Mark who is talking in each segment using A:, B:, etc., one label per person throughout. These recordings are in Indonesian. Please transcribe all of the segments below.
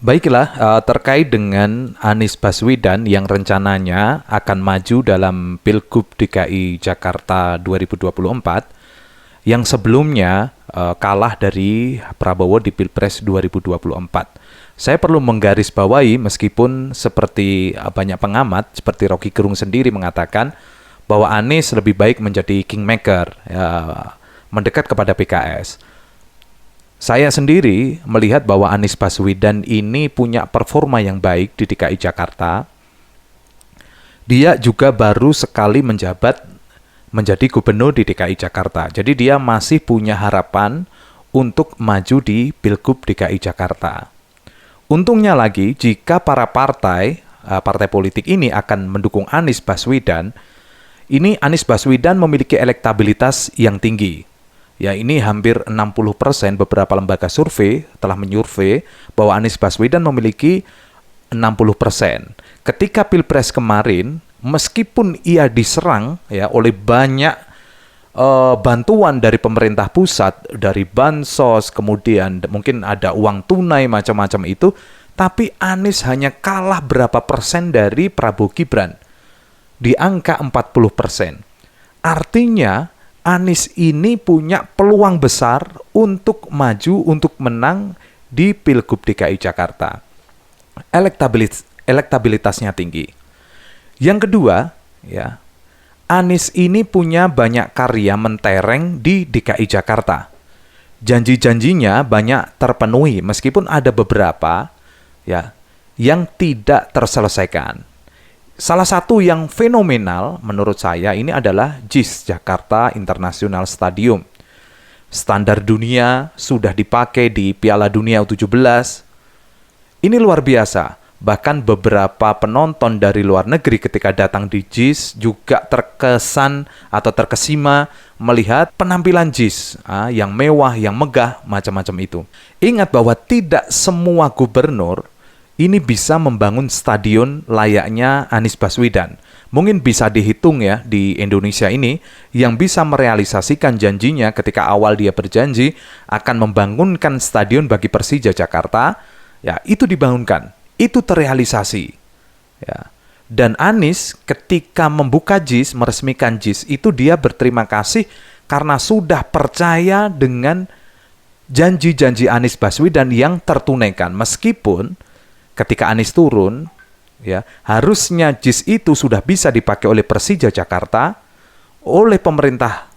A: Baiklah, terkait dengan Anies Baswedan yang rencananya akan maju dalam Pilgub DKI Jakarta 2024, yang sebelumnya kalah dari Prabowo di Pilpres 2024. Saya perlu menggarisbawahi meskipun seperti banyak pengamat, seperti Rocky Gerung sendiri mengatakan bahwa Anies lebih baik menjadi kingmaker, mendekat kepada PKS. Saya sendiri melihat bahwa Anies Baswedan ini punya performa yang baik di DKI Jakarta. Dia juga baru sekali menjabat menjadi gubernur di DKI Jakarta. Jadi dia masih punya harapan untuk maju di Pilgub DKI Jakarta. Untungnya lagi, jika para partai politik ini akan mendukung Anies Baswedan, ini Anies Baswedan memiliki elektabilitas yang tinggi. Ya, ini hampir 60%. Beberapa lembaga survei telah menyurvei bahwa Anies Baswedan memiliki 60%. Ketika Pilpres kemarin, meskipun ia diserang ya oleh banyak bantuan dari pemerintah pusat, dari bansos, kemudian mungkin ada uang tunai macam-macam itu, tapi Anies hanya kalah berapa persen dari Prabowo Gibran di angka 40%. Artinya Anies ini punya peluang besar untuk maju, untuk menang di Pilgub DKI Jakarta. Elektabilitasnya tinggi. Yang kedua, ya, Anies ini punya banyak karya mentereng di DKI Jakarta. Janji-janjinya banyak terpenuhi, meskipun ada beberapa ya yang tidak terselesaikan. Salah satu yang fenomenal menurut saya ini adalah JIS, Jakarta International Stadium. Standar dunia sudah dipakai di Piala Dunia U17. Ini luar biasa. Bahkan beberapa penonton dari luar negeri ketika datang di JIS juga terkesan atau terkesima melihat penampilan JIS yang mewah, yang megah, macam-macam itu. Ingat bahwa tidak semua gubernur ini bisa membangun stadion layaknya Anies Baswedan. Mungkin bisa dihitung ya di Indonesia ini yang bisa merealisasikan janjinya ketika awal dia berjanji akan membangunkan stadion bagi Persija Jakarta, ya itu dibangunkan, itu terrealisasi. Ya. Dan Anies ketika membuka JIS, meresmikan JIS, itu dia berterima kasih karena sudah percaya dengan janji-janji Anies Baswedan yang tertunaikan. Meskipun ketika Anies turun, ya harusnya JIS itu sudah bisa dipakai oleh Persija Jakarta, oleh pemerintah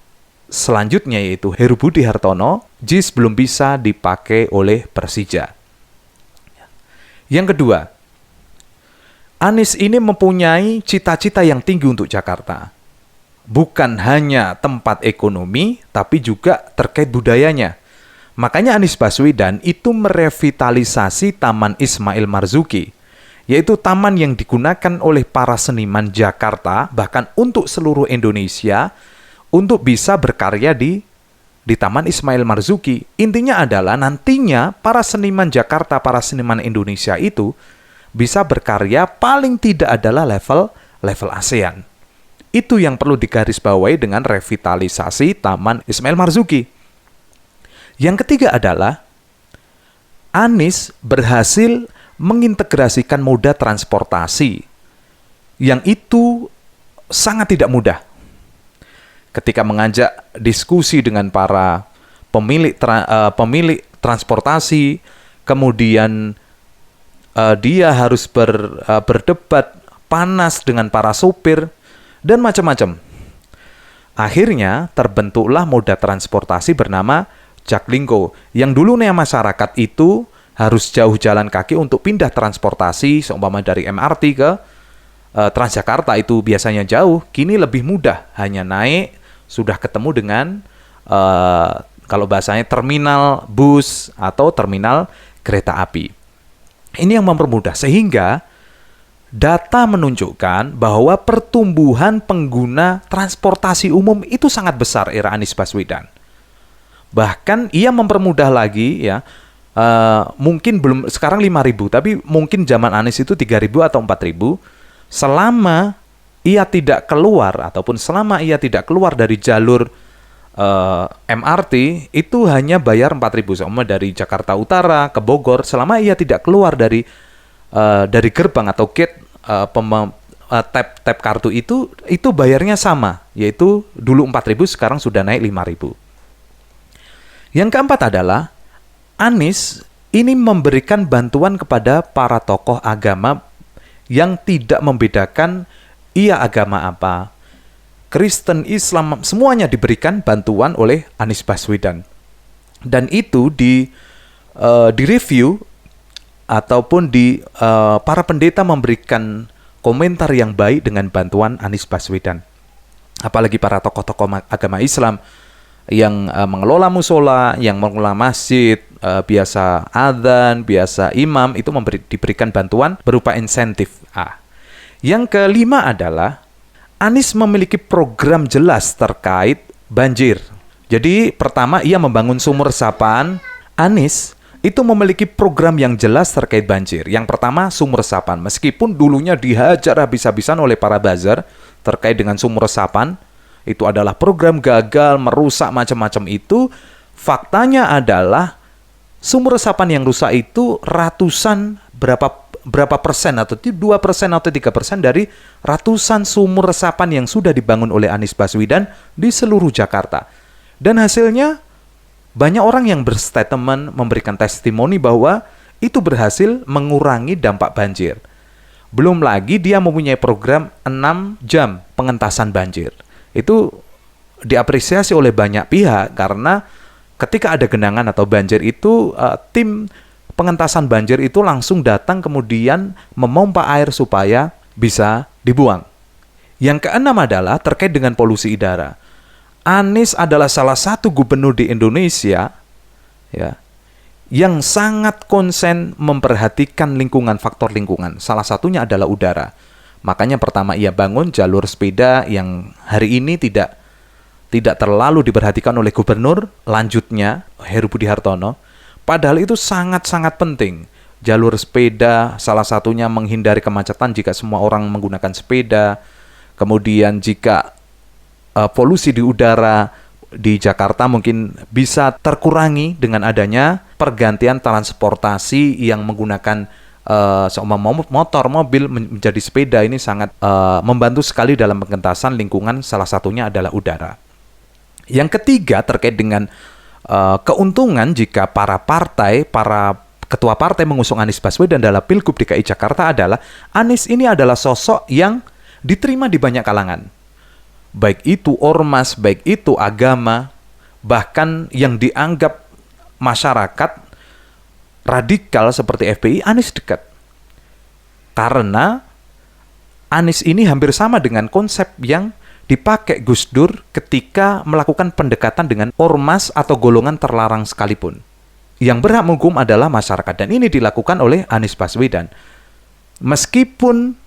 A: selanjutnya yaitu Heru Budi Hartono, JIS belum bisa dipakai oleh Persija. Yang kedua, Anies ini mempunyai cita-cita yang tinggi untuk Jakarta. Bukan hanya tempat ekonomi, tapi juga terkait budayanya. Makanya Anies Baswedan itu merevitalisasi Taman Ismail Marzuki, yaitu taman yang digunakan oleh para seniman Jakarta, bahkan untuk seluruh Indonesia, untuk bisa berkarya di Taman Ismail Marzuki. Intinya adalah nantinya para seniman Jakarta, para seniman Indonesia itu bisa berkarya paling tidak adalah level ASEAN. Itu yang perlu digarisbawahi dengan revitalisasi Taman Ismail Marzuki. Yang ketiga adalah Anies berhasil mengintegrasikan moda transportasi yang itu sangat tidak mudah. Ketika mengajak diskusi dengan para pemilik transportasi, kemudian dia harus berdebat panas dengan para sopir dan macam-macam. Akhirnya terbentuklah moda transportasi bernama Jaklingko, yang dulunya masyarakat itu harus jauh jalan kaki untuk pindah transportasi, seumpama dari MRT ke Transjakarta itu biasanya jauh, kini lebih mudah, hanya naik, sudah ketemu dengan, kalau bahasanya terminal bus atau terminal kereta api. Ini yang mempermudah, sehingga data menunjukkan bahwa pertumbuhan pengguna transportasi umum itu sangat besar era Anies Baswedan. Bahkan ia mempermudah lagi ya, mungkin belum sekarang 5.000, tapi mungkin zaman Anies itu 3.000 atau 4.000. Selama ia tidak keluar ataupun selama ia tidak keluar dari jalur MRT itu hanya bayar 4.000 sama dari Jakarta Utara ke Bogor selama ia tidak keluar dari gerbang atau gate tap kartu itu bayarnya sama, yaitu dulu 4.000 sekarang sudah naik 5.000. Yang keempat adalah Anies ini memberikan bantuan kepada para tokoh agama yang tidak membedakan ia agama apa. Kristen, Islam, semuanya diberikan bantuan oleh Anies Baswedan. Dan itu di-review ataupun para pendeta memberikan komentar yang baik dengan bantuan Anies Baswedan. Apalagi para tokoh-tokoh agama Islam yang mengelola musola, yang mengelola masjid, biasa adzan, biasa imam, itu diberikan bantuan berupa insentif. Yang kelima adalah Anies memiliki program jelas terkait banjir. Jadi pertama ia membangun sumur resapan. Anies itu memiliki program yang jelas terkait banjir. Yang pertama sumur resapan. Meskipun dulunya dihajar habis-habisan oleh para buzzer terkait dengan sumur resapan, itu adalah program gagal, merusak macam-macam itu. Faktanya adalah sumur resapan yang rusak itu ratusan berapa persen atau 2% atau 3% dari ratusan sumur resapan yang sudah dibangun oleh Anies Baswedan di seluruh Jakarta. Dan hasilnya banyak orang yang berstatement memberikan testimoni bahwa itu berhasil mengurangi dampak banjir. Belum lagi dia mempunyai program 6 jam pengentasan banjir. Itu diapresiasi oleh banyak pihak karena ketika ada genangan atau banjir itu tim pengentasan banjir itu langsung datang kemudian memompa air supaya bisa dibuang. Yang keenam adalah terkait dengan polusi udara. Anies adalah salah satu gubernur di Indonesia ya, yang sangat konsen memperhatikan lingkungan, faktor lingkungan. Salah satunya adalah udara. Makanya pertama ia bangun jalur sepeda yang hari ini tidak terlalu diperhatikan oleh gubernur, lanjutnya Heru Budi Hartono. Padahal itu sangat-sangat penting. Jalur sepeda, salah satunya menghindari kemacetan jika semua orang menggunakan sepeda. Kemudian jika polusi di udara di Jakarta mungkin bisa terkurangi dengan adanya pergantian transportasi yang menggunakan motor, mobil menjadi sepeda. Ini sangat membantu sekali dalam pengentasan lingkungan, salah satunya adalah udara. Yang ketiga terkait dengan keuntungan jika para ketua partai mengusung Anies Baswedan dalam Pilgub DKI Jakarta adalah Anies ini adalah sosok yang diterima di banyak kalangan. Baik itu ormas, baik itu agama, bahkan yang dianggap masyarakat radikal seperti FPI, Anies dekat. Karena Anies ini hampir sama dengan konsep yang dipakai Gus Dur ketika melakukan pendekatan dengan ormas atau golongan terlarang sekalipun. Yang berhak menghukum adalah masyarakat, dan ini dilakukan oleh Anies Baswedan. Meskipun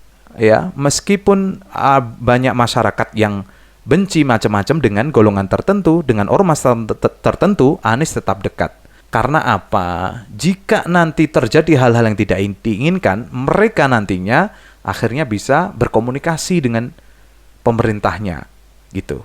A: banyak masyarakat yang benci macam-macam dengan golongan tertentu, dengan ormas tertentu, Anies tetap dekat. Karena apa? Jika nanti terjadi hal-hal yang tidak diinginkan, mereka nantinya akhirnya bisa berkomunikasi dengan pemerintahnya gitu.